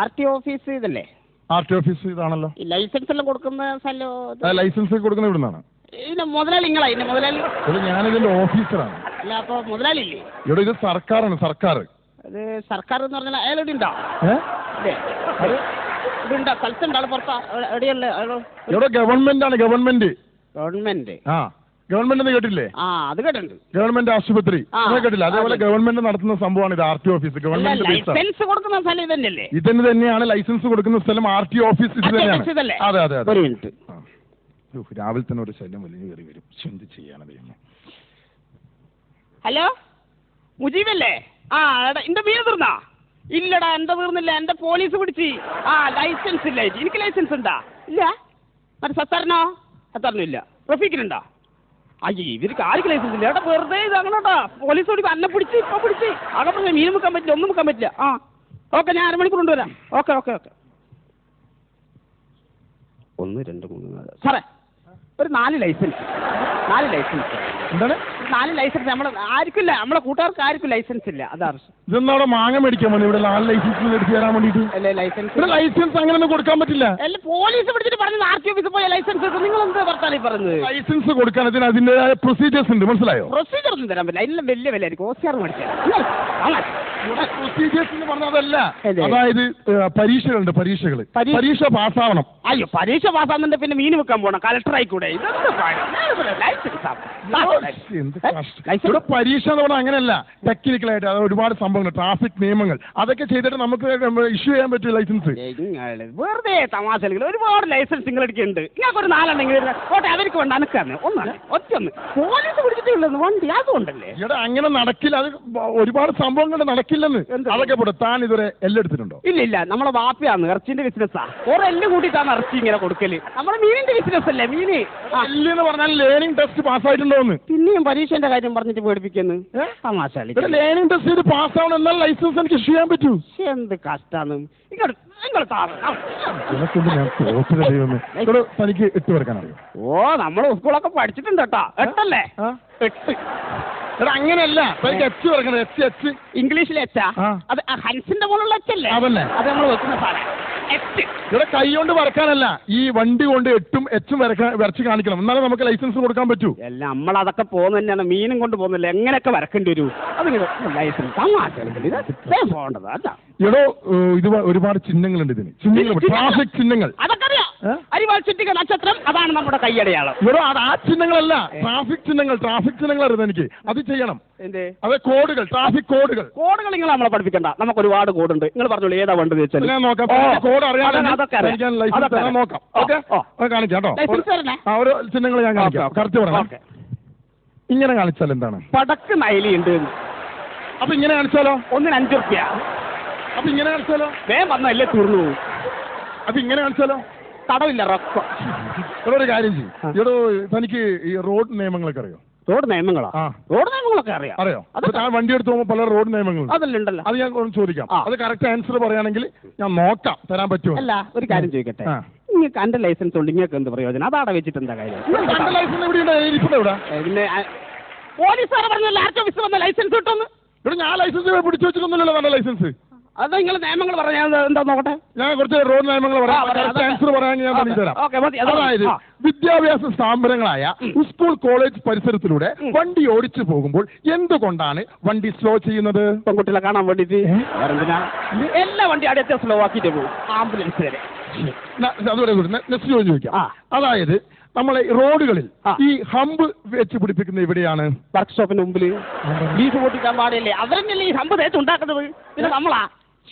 RT office ഇതല്ലേ? RT office ഇതാണല്ലോ. Licence എല്ലാം കൊടുക്കുന്ന സ്ഥലം? ലൈസൻസ് കൊടുക്കുന്ന ഇവിടെ നിന്നാണ്. മുതലാളി നിങ്ങളാ? ഇതിന്റെ മുതലാളി? ഞാനിതിന്റെ ഓഫീസറാണ്. അല്ല, അപ്പൊ മുതലാളി ഇല്ലേ? ഇവിടെ ഇത് സർക്കാരാണ്, സർക്കാർ. അത് സർക്കാർ എന്ന് പറഞ്ഞാൽ അയാൾ ഇവിടെ ഉണ്ടോ? ഇവിടെ സ്ഥലത്തുണ്ട്, ആള് പുറത്താ? എവിടെയല്ലേ ഇവിടെ ഗവൺമെന്റ് ആണ്, ഗവൺമെന്റ്. ഗവൺമെന്റ്? ആ, ഗവൺമെന്റ് എന്ന് കേട്ടില്ലേ? അത് കേട്ടിട്ടുണ്ട്. ഗവൺമെന്റ് ആശുപത്രി കേട്ടില്ല? അതേപോലെ ഗവൺമെന്റ് നടത്തുന്ന സംഭവമാണ് ഇത് RT ഓഫീസ്. ഗവൺമെന്റ് ലൈസൻസ് കൊടുക്കുന്ന സ്ഥലം ഇതന്നെയല്ലേ? ഇതിന് തന്നെയാണ് ലൈസൻസ് കൊടുക്കുന്ന സ്ഥലം. RT ഓഫീസ് ഇത് തന്നെയാണ്. അതെ അതെ അതെ. ഒരു മിനിറ്റ്. രാവിലെ തന്നെ ഒരു ശല്യം വലിയ കയറി വരും. എന്ത് ചെയ്യാനത്? ഹലോ, മുജീബല്ലേ? എന്റെ മീൻ തീർന്നാ? ഇല്ലടാ, എന്റെ തീർന്നില്ല. എന്റെ പോലീസ് പിടിച്ച്. ലൈസൻസ് ഇല്ല. എനിക്ക് ലൈസൻസ് ഉണ്ടാ? ഇല്ല. മറ്റേ സത്താറിനോ? സത്താറിനും ഇല്ല. റഫീഖിനുണ്ടോ? അയ്യോ, ഇവർക്ക് ആർക്ക് ലൈസൻസ് ഇല്ല. ഏട്ടാ വെറുതെ ഇതാകണോട്ടാ. പോലീസ് ഓടി അന്നെ പിടിച്ച് ഇപ്പൊ പിടിച്ച് ആകെ മീൻ വെക്കാൻ പറ്റില്ല, ഒന്നും വെക്കാൻ പറ്റില്ല. ഓക്കെ, ഞാൻ 1 മണിക്കൂർ കൊണ്ടുവരാം. Okay okay okay. 1 2 3 4 സാറേ, ഒരു 4 ലൈസൻസ്. 4 ലൈസൻസ്. എന്താണ്? 4 ലൈസൻസ്. ആർക്കില്ല, നമ്മളെ കൂട്ടുകാർക്ക് ആർക്കും ലൈസൻസ് ഇല്ല. അതാണ്. ഇതെന്താ മാങ്ങ മേടിക്കാൻ വേണ്ടി ഇവിടെ 4 ലൈസൻസ് എടുത്ത് തരാൻ വേണ്ടിട്ട്? അല്ലേ, ലൈസൻസ് അങ്ങനെയൊന്നും കൊടുക്കാൻ പറ്റില്ല. അല്ല, പോലീസ് പിടിച്ചിട്ട് പറഞ്ഞു RT ഓഫീസിൽ പോയ ലൈസൻസ് കിട്ടും. നിങ്ങൾ എന്ത് പറഞ്ഞാൽ പറഞ്ഞത്? ലൈസൻസ് കൊടുക്കാൻ അതിന്റേതായ പ്രൊസീജിയേഴ്സ് ഉണ്ട്, മനസ്സിലായോ? പ്രൊസീജിയർ ഒന്നും തരാൻ പറ്റില്ല. അതിലും വലിയ വിലയായിരിക്കും. OCR മേടിച്ചാൽ പ്രൊസീജിയേഴ്സ് എന്ന് പറഞ്ഞതല്ല. അതായത് പരീക്ഷകളുണ്ട്, പരീക്ഷ പാസ്സാവണം. അയ്യോ, പരീക്ഷ പാസ്സാകുന്നുണ്ട് പിന്നെ മീൻ വെക്കാൻ പോകണം. കളക്ടർ ആയിക്കൂടെ? ഇവിടെ പരീക്ഷ എന്ന് പറഞ്ഞാൽ അങ്ങനെയല്ല. ടെക്നിക്കലായിട്ട് അത് ഒരുപാട് സംഭവങ്ങൾ, ട്രാഫിക് നിയമങ്ങൾ, അതൊക്കെ ചെയ്തിട്ട് നമുക്ക് ഇഷ്യൂ ചെയ്യാൻ പറ്റും ലൈസൻസ്. വെറുതെ തമാശകൾ. ഒരുപാട് ലൈസൻസ് നിങ്ങൾ എടുക്കുന്നുണ്ട്. നിങ്ങൾക്ക് ഒരു 4 എണ്ണെങ്കിലും ഓട്ടെ. അവർക്ക് വേണ്ട, അനക്കാന്ന് ഒറ്റൊന്ന് പോലീസ് പിടിച്ചിട്ടുള്ളത് വണ്ടി അതുകൊണ്ടല്ലേ? ഇവിടെ അങ്ങനെ നടക്കില്ല. അത് ഒരുപാട് സംഭവങ്ങൾ നടക്കില്ലെന്ന്. അതൊക്കെ പോട്ടെ. താൻ ഇതുവരെ എല്ലാം എടുത്തിട്ടുണ്ടോ? ഇല്ല, നമ്മളെ വാപ്പയാണ് ഇറച്ചിന്റെ ബിസിനസ്സാ. എല്ലാം കൂട്ടിയിട്ടാണ് ഇറച്ചി ഇങ്ങനെ കൊടുക്കല്. നമ്മളെ മീനിന്റെ ബിസിനസ് അല്ലേ? മീന് എന്ന് പറഞ്ഞാൽ ലേണിംഗ് ടെസ്റ്റ് പാസ്സായിട്ടുണ്ടോന്ന് പിന്നെയും പരീക്ഷന്റെ കാര്യം പറഞ്ഞിട്ട് പേടിപ്പിക്കുന്നു. തമാശ. ലേണിംഗ് ടെസ്റ്റ് ചെയ്ത് പാസ്സാവണം, എന്നാൽ ലൈസൻസ് എനിക്ക് ഇഷ്യൂ ചെയ്യാൻ പറ്റൂ. എന്ത് കഷ്ടാണ്. തനിക്ക് 8 വരക്കാനറിയോ? നമ്മള് സ്കൂളൊക്കെ പഠിച്ചിട്ടുണ്ട് കേട്ടോ. 8 അല്ലേ? 8. അങ്ങനെയല്ല, H വരക്കണം. H ഇംഗ്ലീഷിൽ എച്ചാ? അത് ഹൻസിന്റെ പോലുള്ള എച്ചല്ലേ? അതല്ലേ, അത് നമ്മൾ വെക്കുന്ന സാധനം. ഇവിടെ കൈ കൊണ്ട് വരക്കാനല്ല, ഈ വണ്ടി കൊണ്ട് 8ഉം Hഉം വരച്ച് കാണിക്കണം, എന്നാലും നമുക്ക് ലൈസൻസ് കൊടുക്കാൻ പറ്റൂ. എല്ലാം നമ്മളതൊക്കെ പോകുന്ന തന്നെയാണ്. മീനും കൊണ്ട് പോകുന്നില്ല, എങ്ങനെയൊക്കെ വരക്കേണ്ടി വരൂ. അതിന് ലൈസൻസ് പോകേണ്ടത് അല്ല. എടോ, ഇത് ഒരുപാട് ചിഹ്നങ്ങളുണ്ട് ഇതിന്. ട്രാഫിക് ചിഹ്നങ്ങൾ. അതൊക്കെ അറിയാം. അരിവാൾ ചുറ്റിക നക്ഷത്രം, അതാണ് നമ്മുടെ കൈയടയാളം. എടോ, അത് ആ ചിഹ്നങ്ങളല്ല, ട്രാഫിക് ചിഹ്നങ്ങൾ അറിയാം എനിക്ക്. അത് ചെയ്യണം. അതെ, കോഡുകൾ, ട്രാഫിക് കോഡുകൾ. നിങ്ങൾ നമ്മളെ പഠിപ്പിക്കണ്ട. നമുക്ക് ഒരുപാട് കോഡുണ്ട്. നിങ്ങൾ പറഞ്ഞോളൂ ഏതാ വേണ്ടത് വെച്ചാൽ. ഞാൻ നോക്കാം. കോഡ് അറിയാതെ നോക്കാം. ഓക്കെ, കാണിക്കാം കേട്ടോ. ഓരോ ചിഹ്നങ്ങൾ ഞാൻ കാണിക്കാം. കറക്റ്റ് പറയാം. ഇങ്ങനെ കാണിച്ചാൽ എന്താണ്? പടക്ക് നൈലിയുണ്ട്. അപ്പൊ ഇങ്ങനെ കാണിച്ചാലോ? 1 ന് 5 റുപ്യ. അപ്പൊ ഇങ്ങനെ കാണിച്ചാലോ? വേഗം വന്നല്ലേ തീർന്നു. അപ്പൊ ഇങ്ങനെ കാണിച്ചാലോ? തടവില്ല, റൊക്കം. ഇവിടെ ഒരു കാര്യം ചെയ്യും. ഇവിടെ തനിക്ക് ഈ റോഡ് നിയമങ്ങളൊക്കെ അറിയോ? റോഡ് നിയമങ്ങളോ? റോഡ് നിയമങ്ങളൊക്കെ അറിയോ? ഞാൻ വണ്ടി എടുത്ത് പോകുമ്പോൾ പല റോഡ് നിയമങ്ങളും അതല്ലുണ്ടല്ലോ. അത് ഞാൻ ചോദിക്കാം. അത് കറക്റ്റ് ആൻസർ പറയുകയാണെങ്കിൽ ഞാൻ നോക്കാം, തരാൻ പറ്റുമോ? അല്ല, ഒരു കാര്യം ചോദിക്കട്ടെ. നിങ്ങൾക്ക് എന്റെ ലൈസൻസ് ഉണ്ട്, നിങ്ങൾക്ക് എന്ത് പ്രയോജനം? അതാടെ വെച്ചിട്ട് എന്താ കാര്യം? ലൈസൻസ് എവിടെയുണ്ട്? പിന്നെ പോലീസുകാരെ പറഞ്ഞല്ലോ RT ഓഫീസിൽ വന്ന ലൈസൻസ് കിട്ടുമെന്ന്. ഇവിടെ ഞാൻ ലൈസൻസ് പിടിച്ചു വെച്ചിട്ടൊന്നുമില്ലല്ലോ നല്ല ലൈസൻസ്. അത് നിങ്ങൾ നിയമങ്ങൾ പറഞ്ഞാൽ എന്താ നോക്കട്ടെ. ഞാൻ കുറച്ച് റോഡ് നിയമങ്ങൾ ആൻസർ പറയാൻ ഞാൻ പറഞ്ഞു തരാം. അതായത് വിദ്യാഭ്യാസ സ്ഥാപനങ്ങളായ സ്കൂൾ കോളേജ് പരിസരത്തിലൂടെ വണ്ടി ഓടിച്ചു പോകുമ്പോൾ എന്തുകൊണ്ടാണ് വണ്ടി സ്ലോ ചെയ്യുന്നത്? പെൺകുട്ടികളെ കാണാൻ വേണ്ടിട്ട്. എല്ലാ വണ്ടി അടുത്ത സ്ലോ ആക്കിയിട്ട് പോകും, ആംബുലൻസ് വരെ. അതുപോലെ നെക്സ്റ്റ് ചോദിക്കാം. അതായത് നമ്മളെ റോഡുകളിൽ ഈ ഹമ്പ് വെച്ച് പിടിപ്പിക്കുന്ന എവിടെയാണ്? വർക്ക്ഷോപ്പിന് മുമ്പിൽ. ലീഫ് പൊട്ടിക്കാൻ പാടില്ലേ? അവരെന്നല്ലേ ഈ ഹമ്പ് തേച്ച് ഉണ്ടാക്കുന്നത്, പിന്നെ നമ്മളാ?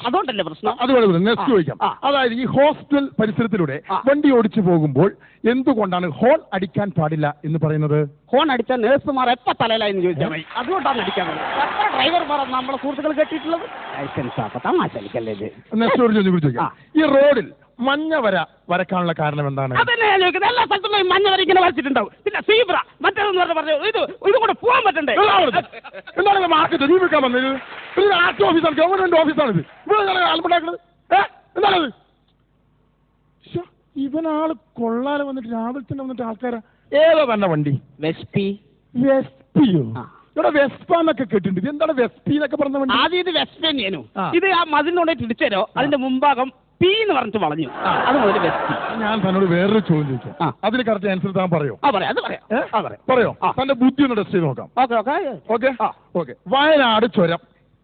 അതുകൊണ്ടല്ലേ പ്രശ്നം. അതുപോലെ നെക്സ്റ്റ് ചോദിക്കാം. അതായത് ഈ ഹോസ്പിറ്റൽ പരിസരത്തിലൂടെ വണ്ടി ഓടിച്ചു പോകുമ്പോൾ എന്തുകൊണ്ടാണ് ഹോൺ അടിക്കാൻ പാടില്ല എന്ന് പറയുന്നത്? ഹോൺ അടിച്ച നേഴ്സുമാർ എപ്പ തലയിലായെന്ന് ചോദിച്ചാൽ മതി. അതുകൊണ്ടാണ് അടിക്കാൻ പറ്റുന്നത്. എത്ര ഡ്രൈവർമാർ നമ്മളെ സുഹൃത്തുക്കൾ കെട്ടിയിട്ടുള്ളത്? ലൈസൻസ് തമാശ കളിക്കല്ലേ. നെക്സ്റ്റ് ചോദിക്കാം. ഈ റോഡിൽ മഞ്ഞ വരക്കാനുള്ള കാരണം എന്താണ്? അതന്നെ ഞാൻ ചോദിക്കുന്നത്. എല്ലാ സ്ഥലത്തും ഈ മഞ്ഞ വര ഇങ്ങനെ വരച്ചിട്ടുണ്ടാവും. പിന്നെ സീബ്ര മറ്റേതെന്ന് പറഞ്ഞു ഇത് കൂടെ പോകാൻ പറ്റണ്ടേ? എന്താണ് മാർക്കറ്റ് നീ വിൽക്കാൻ വന്നത്? RT ഓഫീസാണ്, ഗവൺമെന്റ് ഓഫീസാണിത്. ഇവിടെ ആൽബണ്ടാക്കുന്നത് എന്താണത്? ഇവനാള് കൊള്ളാതെ വന്നിട്ട് രാവിലെ തന്നെ വന്നിട്ട് ആൾക്കാരാ. ഏതോ തന്നെ വണ്ടി? വെസ്പിയോ? ഇവിടെ വെസ്പ എന്നൊക്കെ കേട്ടിട്ടുണ്ട്. ഇത് എന്താണ് വെസ്പി എന്നൊക്കെ പറഞ്ഞ വണ്ടി? ആദ്യം ഇത് വെസ്റ്റ് തന്നെയാനു. ആ. ഇത് ആ മതിലിനോടെ ഇടിച്ചരോ അതിന്റെ മുമ്പാകം പി എന്ന് പറഞ്ഞിട്ട് വളഞ്ഞു. അത് മുതൽ വെസ്റ്റ്. ഞാൻ തന്നോട് വേറൊരു ചോദ്യം ചോദിക്കാം. ആ. അതിന് കറക്റ്റ് ആൻസർ താൻ പറയോ? ആ പറയാം, അത് പറയാം. ആ പറയാം. പറയോ? ആ. തന്റെ ബുദ്ധി ഒന്ന് ടെസ്റ്റ് ചെയ്ത് നോക്കാം. ഓക്കെ ഓക്കെ ഓക്കെ ആ. ഓക്കെ. വയനാട് ചുരം.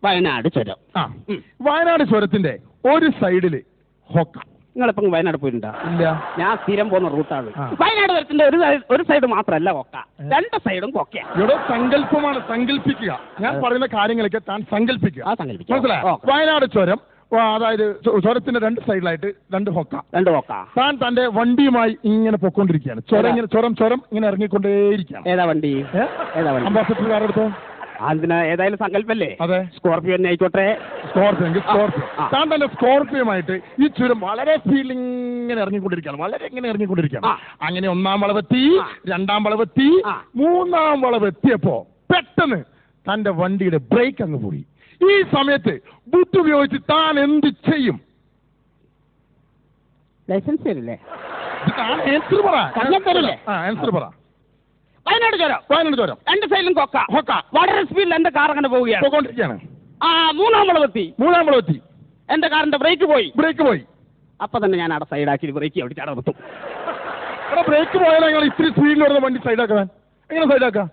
വയനാട് ചുരം. ആ. വയനാട് ചുരത്തിന്റെ ഒരു സൈഡില് ഹൊക്ക. നിങ്ങളിപ്പം വയനാട് പോയിട്ടുണ്ടോ? ഇല്ല. ഞാൻ സ്ഥിരം പോകുന്ന റൂട്ടാണ്. ആ. വയനാട് ചുരത്തിന്റെ ഒരു സൈഡ് മാത്രമല്ല കൊക്ക, രണ്ട് സൈഡും കൊക്കയാ. ഇവിടെ സങ്കല്പമാണ്, സങ്കല്പിക്കുക. ഞാൻ പറയുന്ന കാര്യങ്ങളൊക്കെ താൻ സങ്കല്പിക്കുക. ആ സങ്കല്പിക്കാം. മനസ്സിലായോ? ഓക്കെ. വയനാട് ചുരം, അതായത് ചുരത്തിന്റെ രണ്ട് സൈഡിലായിട്ട് രണ്ട് ഹൊക്ക. രണ്ട് കൊക്ക. താൻ തന്റെ വണ്ടിയുമായി ഇങ്ങനെ പൊക്കോണ്ടിരിക്കുകയാണ്. ചുരം ഇങ്ങനെ ഇറങ്ങിക്കൊണ്ടേയിരിക്കുകയാണ്. ഏതാ വണ്ടി? ഏതാ വണ്ടി? അംബാസഡർ കാർ എടുത്തോ. അതിന് ഏതായാലും സങ്കല്പല്ലേ? അതെ. സ്കോർപിയോ തന്നെ ആയിക്കോട്ടെ. സ്കോർപിയോ എങ്കിൽ സ്കോർപിയോ. ആ. താൻ തന്നെ സ്കോർപിയോമായിട്ട് ഈ ചുരം വളരെ സ്പീഡിൽ ഇങ്ങനെ ഇറങ്ങിക്കൊണ്ടിരിക്കുകയാണ്. വളരെ ഇങ്ങനെ ഇറങ്ങിക്കൊണ്ടിരിക്കുകയാണ്. ആ. അങ്ങനെ ഒന്നാം വളവെത്തി, ആ. രണ്ടാം വളവെത്തി, ആ. മൂന്നാം വളവെത്തിയപ്പോ പെട്ടെന്ന് തന്റെ വണ്ടിയുടെ ബ്രേക്ക് അങ്ങ് പോയി. ഈ സമയത്ത് ബുദ്ധി ഉപയോഗിച്ച് താൻ എന്ത് ചെയ്യും? ലൈസൻസ് തരില്ലേ? ആൻസർ പറ. കള്ളം തരില്ലേ? ആൻസർ പറ. വയനാട് ചുരം. വയനാട് ചുരം രണ്ട് സൈഡിലും കൊക്ക. ഹൊക്ക. വളരെ സ്പീഡിൽ എന്റെ കാർ അങ്ങനെ പോവുകയാണ്. പോയിക്കൊണ്ടിരിക്കുകയാണ്. മൂന്നാം വളവെത്തി. മൂന്നാം വളവെത്തി, എന്റെ കാറിന്റെ ബ്രേക്ക് പോയി. ബ്രേക്ക് പോയി. അപ്പൊ തന്നെ ഞാൻ അവിടെ സൈഡാക്കി ബ്രേക്ക് അവിടെ അവിടെ നിർത്തും. ഇവിടെ ബ്രേക്ക് പോയാൽ നിങ്ങൾ ഇത്തിരി സ്പീഡിൽ വരുന്ന വണ്ടി സൈഡാക്കാൻ എങ്ങനെ സൈഡാക്കാം?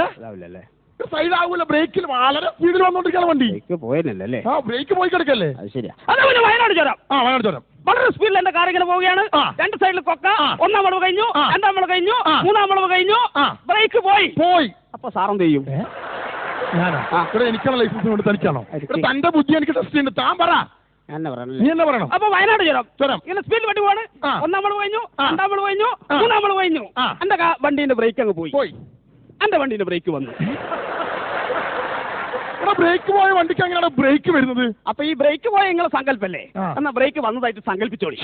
അതാവില്ലല്ലേ? സൈഡാകൂല. ബ്രേക്കിൽ വളരെ സ്പീഡിൽ വന്നോണ്ടിരിക്കുകയാണ് വണ്ടി. ബ്രേക്ക് പോയല്ലേ? ആ ബ്രേക്ക് പോയി കിടക്കല്ലേ? അത് ശരിയാ. അതേപോലെ വയനാട് ചുരം. വയനാട് ചുരം വളരെ സ്പീഡിൽ എന്റെ കാർ ഇങ്ങനെ പോവുകയാണ്. ആ. രണ്ട് സൈഡിൽ കൊക്ക. ആ. ഒന്നാം വളവ് കഴിഞ്ഞു, ആ. രണ്ടാം വളവ് കഴിഞ്ഞു, ആ. മൂന്നാം വളവ് കഴിഞ്ഞു, ആ. ബ്രേക്ക് പോയി. അപ്പൊ സാറെന്ത് ചെയ്യും? ഞാനാ ആ. ഇവിടെ എനിക്കാണ് ലൈസൻസ് കൊണ്ട് തനിക്കാണോ? ഇവിടെ തന്റെ ബുദ്ധി എനിക്ക് ടെസ്റ്റ് ചെയ്യുന്നുണ്ട്. താൻ പറ. ഞാൻ നീ പറഞ്ഞല്ലേ. എന്നാ പറയണം? അപ്പൊ വയനാട് ചുരം. ഇങ്ങനെ സ്പീഡിൽ വണ്ടി പോവാണ്. ആ. ഒന്നാം വളവ് കഴിഞ്ഞു, ആ. രണ്ടാം വളവ് കഴിഞ്ഞു, ആ. മൂന്നാം വളവ് കഴിഞ്ഞു. ആ. എന്റെ വണ്ടീന്റെ ബ്രേക്ക് അങ്ങ് പോയി. പോയി. എന്റെ വണ്ടീന്റെ ബ്രേക്ക് വന്നു. ഇവിടെ ബ്രേക്ക് പോയ വണ്ടിക്ക് എങ്ങനെയാണ് ബ്രേക്ക് വരുന്നത്? അപ്പൊ ഈ ബ്രേക്ക് പോയ നിങ്ങളെ സങ്കല്പല്ലേ? ആ. എന്നാ ബ്രേക്ക് വന്നതായിട്ട് സങ്കല്പിച്ചോളി.